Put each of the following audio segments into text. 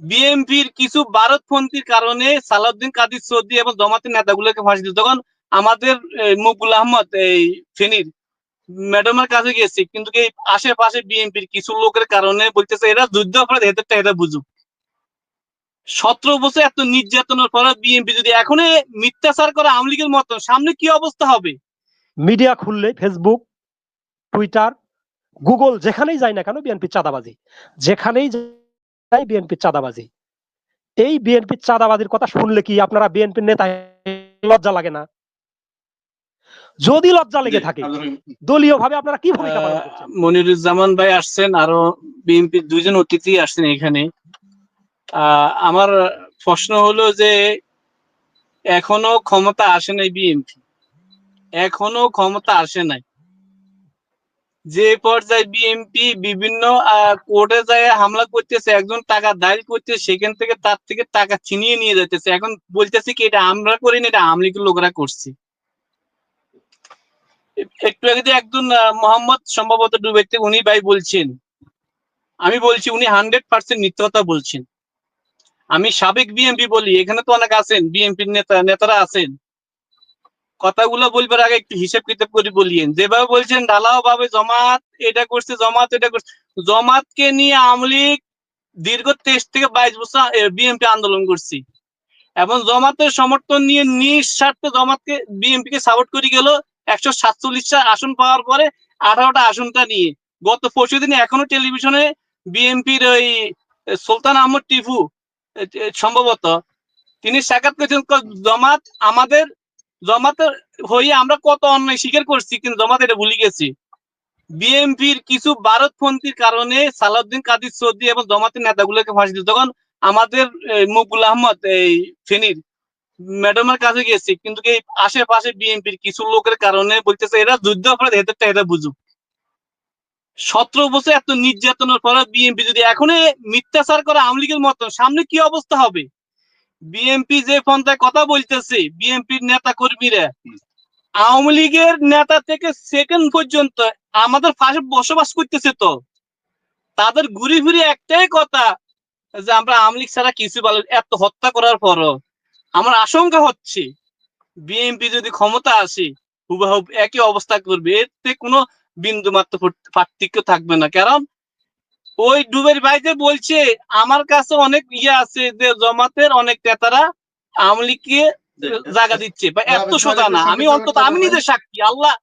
বিএনপির কিছু ভারতপন্থীর কারণে সালাউদ্দিন কাদের চৌধুরী এবং জামাতের নেতাগুলোকে ফাঁসি দিল। তখন আমাদের মকবুল আহমদ এই ফেনীর ম্যাডামের কাছে গেছি, কিন্তু এই আশেপাশে বিএনপির কিছু লোকের কারণে বলতেছে এরা যুদ্ধ অপরাধ, এদেরটা এটা বুঝুক। 17 বছর এত নির্যাতনের পর বিএনপি যদি এখনই মিথ্যাচার করে আওয়ামী লীগের মতো, সামনে কি অবস্থা হবে? মিডিয়া খুললে ফেসবুক, টুইটার, গুগল যেখানেই যায় না কেন বিএনপি চাঁদাবাজি, যেখানেই যায় বিএনপি চাঁদাবাজি। এই বিএনপি চাঁদাবাজির কথা শুনলে কি আপনারা বিএনপির নেতা লজ্জা লাগে না? যদি লজ্জা লেগে থাকে দলীয় ভাবে আপনারা কি ভূমিকা পালন করছেন? মনিরুজ্জামান ভাই আসছেন, আরো বিএনপির দুইজন অতিথি আসছেন এখানে। আমার প্রশ্ন হলো যে এখনো ক্ষমতা আসে নাই বিএনপি, এখনো ক্ষমতা আসে নাই। যে পর্যায়ে বিএনপি বিভিন্ন কোর্টে যায় হামলা করতেছে, একজন টাকা দায়ের করতেছে, সেখান থেকে তার থেকে টাকা ছিনিয়ে নিয়ে যেতেছে। এখন বলতেছে কি এটা আমরা করিনি, এটা আওয়ামী লীগের লোকেরা করছে। একটু আগে একজন মোহাম্মদ সম্ভবত ডুবেতে উনি ভাই বলছেন, আমি বলছি উনি 100% মিথ্যা কথা বলছেন। আমি সাবেক বিএনপি বলি, এখানে তো অনেক আছেন বিএনপির নেতারা আছেন, কথাগুলো বলবার আগে একটু হিসাব কিতাব করে বলিয়েন। যেভাবে বলছেন ঢালাও ভাবে জমাত এটা করছে, জমাত এটা করছে, জমাতকে নিয়ে আওয়ামী লীগ দীর্ঘ 23 থেকে 22 বছর বিএনপি আন্দোলন করছি, এবং জমাতের সমর্থন নিয়ে নিঃস্বার্থে জমাতকে বিএনপিকে সাপোর্ট করে গেল 147টা আসন পাওয়ার পরে 18টা আসনটা নিয়ে। গত পরশুদিন এখনো টেলিভিশনে বিএনপির ওই সুলতান আহমদ টিপু সম্ভবত তিনি সাক্ষাৎ করেছেন, জমাত আমাদের, জমাতের হয়ে আমরা কত অন্যায় স্বীকার করছি, কিন্তু জমাত এটা ভুলে গেছি। বিএনপির কিছু ভারতপন্থীর কারণে সালাউদ্দিন কাদের চৌধুরী এবং জামাতের নেতাগুলোকে ফাঁসি দিল। তখন আমাদের মকবুল আহমদ এই ফেনীর ম্যাডামের কাছে গেছি, কিন্তু এই আশেপাশে বিএনপির কিছু লোকের কারণে বলতেছে এরা যুদ্ধ অপরাধ, এদেরটা এটা বুঝুক। 17 বছর এত নির্যাতনের পর বিএনপি যদি এখনই মিথ্যাচার করে আওয়ামী লীগের মতো, সামনে কি অবস্থা হবে? বিএনপি যে পন্থায় কথা বলতেছে, বিএনপির নেতা কর্মীরা আওয়ামী লীগের নেতা থেকে সেকেন্ড পর্যন্ত আমাদের পাশে বসবাস করতেছে, তো তাদের ঘুরে ফিরে একটাই কথা যে আমরা আওয়ামী লীগ ছাড়া কিছু ভালো। এত হত্যা করার পরও আমার আশঙ্কা হচ্ছে বিএনপি যদি ক্ষমতা আসে হুবহুব একই অবস্থা করবে, এতে কোনো বিন্দু মাত্র পার্থক্য থাকবে না। কারণ ওই ডুবের বাইরে বলছে আমার কাছে অনেক ইয়ে আছে যে জমাতের অনেক নেতারা আওয়ামী লীগকে জায়গা দিচ্ছে, বা এত সোজা না। আমি অন্তত আমি নিজে সাক্ষী, আল্লাহ,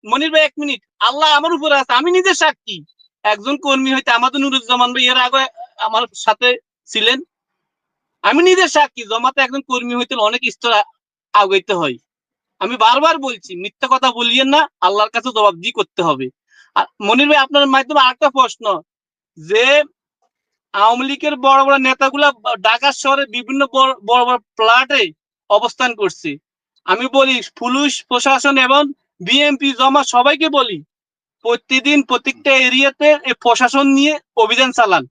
মনির ভাই 1 মিনিট, আল্লাহ আমার উপরে আছে, আমি নিজে সাক্ষী। একজন কর্মী হইতে আমাদের নুরুজ্জামান ভাই এর আগে আমার সাথে ছিলেন, আমি নিজে সাক্ষী। জমাতে একজন কর্মী হইতে অনেক স্তর আগাইতে হয়। আমি বারবার বলছি মিথ্যা কথা বলিয়েন না, আল্লাহর কাছে জবাবদিহি করতে হবে। আর মনির ভাই আপনার মাধ্যমে আরেকটা প্রশ্ন, যে আওয়ামী লীগের বড় বড় নেতাগুলা ঢাকা শহরে বিভিন্ন বড় বড় ফ্ল্যাটে অবস্থান করছে। আমি বলি পুলিশ প্রশাসন এবং বিএনপি জমা সবাইকে বলি প্রতিদিন প্রত্যেকটা এরিয়াতে প্রশাসন নিয়ে অভিযান চালান।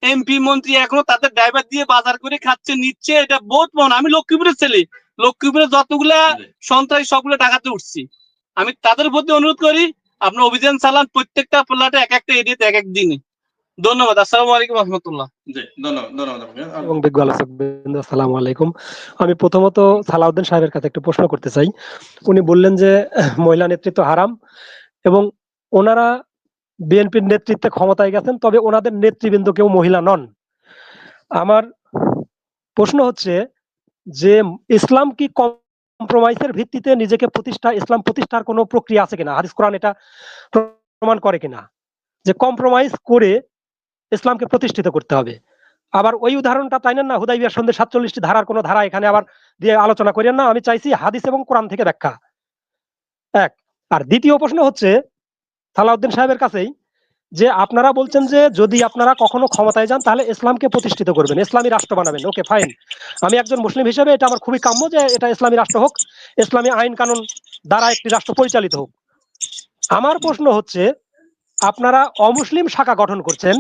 এমপি মন্ত্রী এখনো তাদের ড্রাইভার দিয়ে বাজার করে খাচ্ছে, নিচ্ছে, এটা বহুত মন। আমি লক্ষ্মীপুরের ছেলে, লক্ষ্মীপুরে যতগুলা সন্ত্রাসী সবগুলো টাকাতে উঠছি। আমি তাদের প্রতি অনুরোধ করি আপনার অভিযান চালান প্রত্যেকটা প্লটে এক একটা এরিয়াতে এক এক দিনে। ধন্যবাদ। আসসালামু আলাইকুম রহমতুল্লাহ। এবং বিজ্ঞ আলোচক আসসালামু আলাইকুম। আমি প্রথমত সালাউদ্দিন সাহেবের কাছে একটু প্রশ্ন করতে চাই। উনি বললেন যে মহিলা নেতৃত্ব হারাম এবং ওনারা বিএনপির নেতৃত্বে ক্ষমতায় গেছেন, তবে ওনাদের নেতৃবৃন্দ কেউ মহিলা নন। আমার প্রশ্ন হচ্ছে যে ইসলাম কি কম্প্রোমাইজের ভিত্তিতে নিজেকে প্রতিষ্ঠা, ইসলাম প্রতিষ্ঠার কোনো প্রক্রিয়া আছে কিনা? হাদিস কোরআন এটা প্রমাণ করে কিনা যে কম্প্রোমাইজ করে ইসলামকে প্রতিষ্ঠিত করতে হবে? আবার ওই উদাহরণটা চাইলেন না হুদাইবিয়ার সন্ধে 47টি ধারার কোনো ধারা এখানে আবার দিয়ে আলোচনা করেন না। আমি চাইছি হাদিস এবং কোরআন থেকে ব্যাখ্যা। এক। আর দ্বিতীয় প্রশ্ন হচ্ছে সালাউদ্দিন সাহেবের কাছেই, যে আপনারা বলছেন যে যদি আপনারা কখনো ক্ষমতায় যান তাহলে ইসলামকে প্রতিষ্ঠিত করবেন, ইসলামী রাষ্ট্র বানাবেন। ওকে, ফাইন। আমি একজন মুসলিম হিসেবে এটা আমার খুবই কাম্য যে এটা ইসলামী রাষ্ট্র হোক, ইসলামী আইন কানুন দ্বারা একটি রাষ্ট্র পরিচালিত হোক। আমার প্রশ্ন হচ্ছে আপনারা অমুসলিম শাখা গঠন করছেন।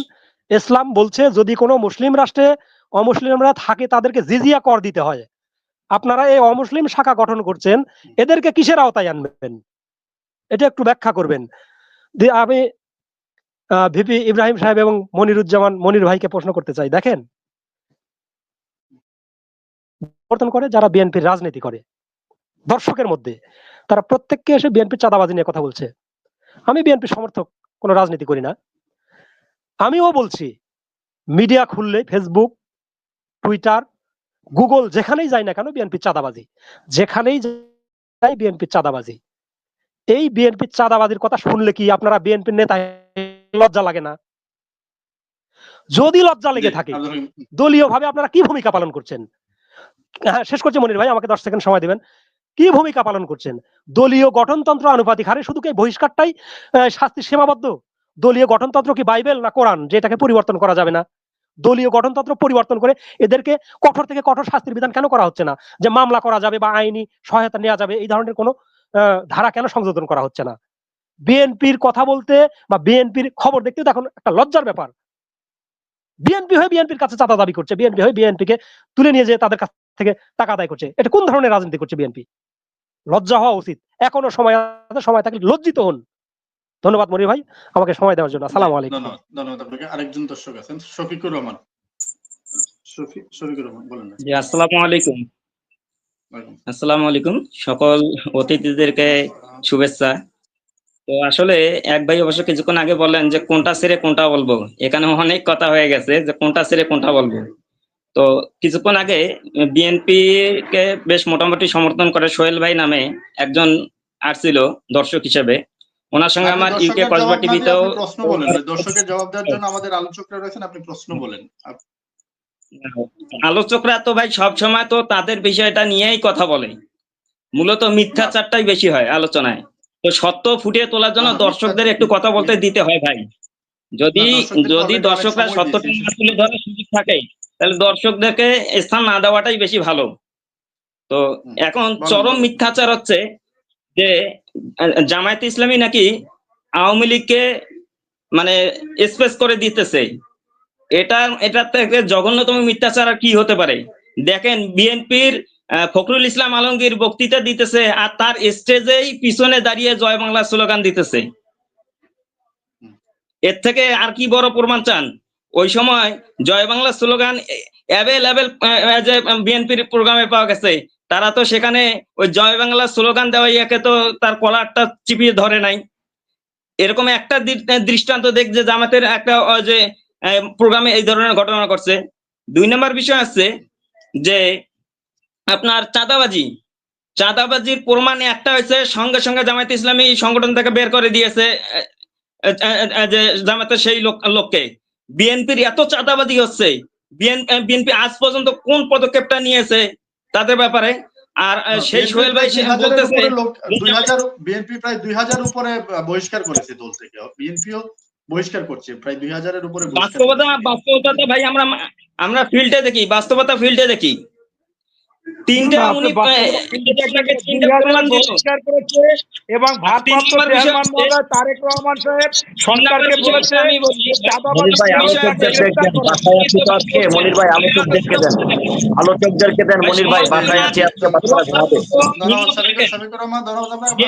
ইসলাম বলছে যদি কোনো মুসলিম রাষ্ট্রে অমুসলিমরা থাকে তাদেরকে জিজিয়া কর দিতে হয়। আপনারা এই অমুসলিম শাখা গঠন করছেন, এদেরকে কিসের আওতায় আনবেন? এটা একটু ব্যাখ্যা করবেন। আমি ভিপি ইব্রাহিম সাহেব এবং মনিরুজ্জামান মনির ভাইকে প্রশ্ন করতে চাই। দেখেন, সমর্থন করে, যারা বিএনপির রাজনীতি করে দর্শকের মধ্যে, তারা প্রত্যেককে এসে বিএনপির চাঁদাবাজি নিয়ে কথা বলছে। আমি বিএনপি সমর্থক, কোনো রাজনীতি করি না। আমিও বলছি, মিডিয়া খুললে ফেসবুক, টুইটার, গুগল, যেখানেই যাই না কেন বিএনপির চাঁদাবাজি, যেখানেই যাই বিএনপির চাঁদাবাজি। এই বিএনপির চাঁদাবাজির কথা শুনলে কি আপনারা বিএনপির নেতা লজ্জা লাগে না? যদি লজ্জা লেগে থাকে, দলীয় ভাবে আপনারা কি ভূমিকা পালন করছেন? হ্যাঁ, শেষ করছি মনির ভাই, আমাকে 10 সেকেন্ড সময় দিবেন। কি ভূমিকা পালন করছেন? দলীয় গঠনতন্ত্র আনুপাতিক হারে শুধু কি বহিষ্কারটাই শাস্তি সীমাবদ্ধ? দলীয় গঠনতন্ত্র কি বাইবেল না কোরআন, যেটাকে পরিবর্তন করা যাবে না? দলীয় গঠনতন্ত্র পরিবর্তন করে এদেরকে কঠোর থেকে কঠোর শাস্তির বিধান কেন করা হচ্ছে না? যে মামলা করা যাবে বা আইনি সহায়তা নেওয়া যাবে, এই ধরনের কোনো ধারা কেন সংযোজন করা হচ্ছে না? বিএনপির কথা বলতে বা বিএনপির খবর দেখতে দেখুন একটা লজ্জার ব্যাপার। বিএনপি হয়ে বিএনপির কাছে চাঁদা দাবি করছে, বিএনপি হয়ে বিএনপিকে তুলে নিয়ে যেয়ে তাদের কাছ থেকে টাকা আদায় করছে। এটা কোন ধরনের রাজনীতি করছে বিএনপি? লজ্জা হওয়া উচিত। এখনো সময় আছে, সময় থাকলে লজ্জিত হন। ধন্যবাদ মনির ভাই আমাকে সময় দেওয়ার জন্য। আসসালামু আলাইকুম। ধন্যবাদ আপনাকে। আরেকজন দর্শক আছেন, শফিকুর রহমান। শফিকুর রহমান বলেন। জি, আসসালামু আলাইকুম। আসসালামু আলাইকুম, সকল অতিথিদেরকে শুভেচ্ছা। তো আসলে এক ভাই অবশ্য কিছুক্ষণ আগে বললেন যে কোনটা ছেড়ে কোনটা বলবো, এখানে অনেক কথা হয়ে গেছে যে কোনটা ছেড়ে কোনটা বলবো। তো কিছুক্ষণ আগে বিএনপি কে বেশ মোটামুটি সমর্থন করে সোহেল ভাই নামে একজন আসছিল দর্শক হিসেবে, ওনার সঙ্গে আমার ইউকে কসবা টিভিতেও প্রশ্ন বলেন। দর্শকের জবাব দেওয়ার জন্য আমাদের আলোচকরা রয়েছেন, আপনি প্রশ্ন বলেন। আলোচকরা তো ভাই সব সময় তো তাদের বিষয়টা নিয়েই কথা বলে, মূলত মিথ্যাচারটাই বেশি হয় আলোচনায়। তো সত্য ফুটিয়ে তোলার জন্য দর্শকদের একটু কথা বলতে দিতে হয় ভাই। যদি দর্শকরা সত্যটা না তুলে ধরার সুযোগ থাকে, তাহলে দর্শকদেরকে স্থান না দেওয়াটাই বেশি ভালো। তো এখন চরম মিথ্যাচার হচ্ছে যে জামায়াতে ইসলামী নাকি আওয়ামী লীগকে মানে স্পেস করে দিতেছে। এটা থেকে জঘন্যতম মিথ্যাচার আর কি হতে পারে? দেখেন, বিএনপির ফখরুল ইসলাম আলমগীর বক্তৃতা দিতেছে আর তার স্টেজেই পিছনে দাঁড়িয়ে জয় বাংলা স্লোগান দিতেছে। এর থেকে আর কি বড় প্রমাণ চান? ওই সময় জয় বাংলা স্লোগান অ্যাভেলেবেল যে বিএনপির প্রোগ্রামে পাওয়া গেছে, তারা তো সেখানে ওই জয় বাংলা স্লোগান দেওয়া ইয়াকে তো তার কলারটা চিপিয়ে ধরে নাই। এরকম একটা দৃষ্টান্ত দেখ যে জামাতের একটা যে প্রোগ্রামে এই ধরনের ঘটনা ঘটছে। 2 নম্বর বিষয় আছে যে আপনার চাঁদাবাজির প্রমাণ একটা হয়েছে, সঙ্গে সঙ্গে জামায়াতে ইসলামী সংগঠন থেকে বের করে দিয়েছে যে জামাতের সেই লোককে। বিএনপির এত চাঁদাবাজি হচ্ছে, বিএনপি আজ পর্যন্ত কোন পদক্ষেপটা নিয়েছে তাদের ব্যাপারে? আর সেই সোহেল ভাই বলতেছে বিএনপি প্রায় 2000 উপরে বহিষ্কার করেছে দল থেকে, বিএনপিও বহিষ্কার করছে প্রায় 2000-এর উপরে। বাস্তবতা তো ভাই আমরা ফিল্ডে দেখি, বাস্তবতা ফিল্ডে দেখি। 3টা উনি বহিষ্কার করেছে এবং ভারপ্রাপ্ত চেয়ারম্যান মহোদয় তারেক রহমান সাহেব সরকারকে বলেছে মনির ভাই আলোচকদেরকে দেন, মনির ভাই বাসায় আছি আজকে। ধন্যবাদ।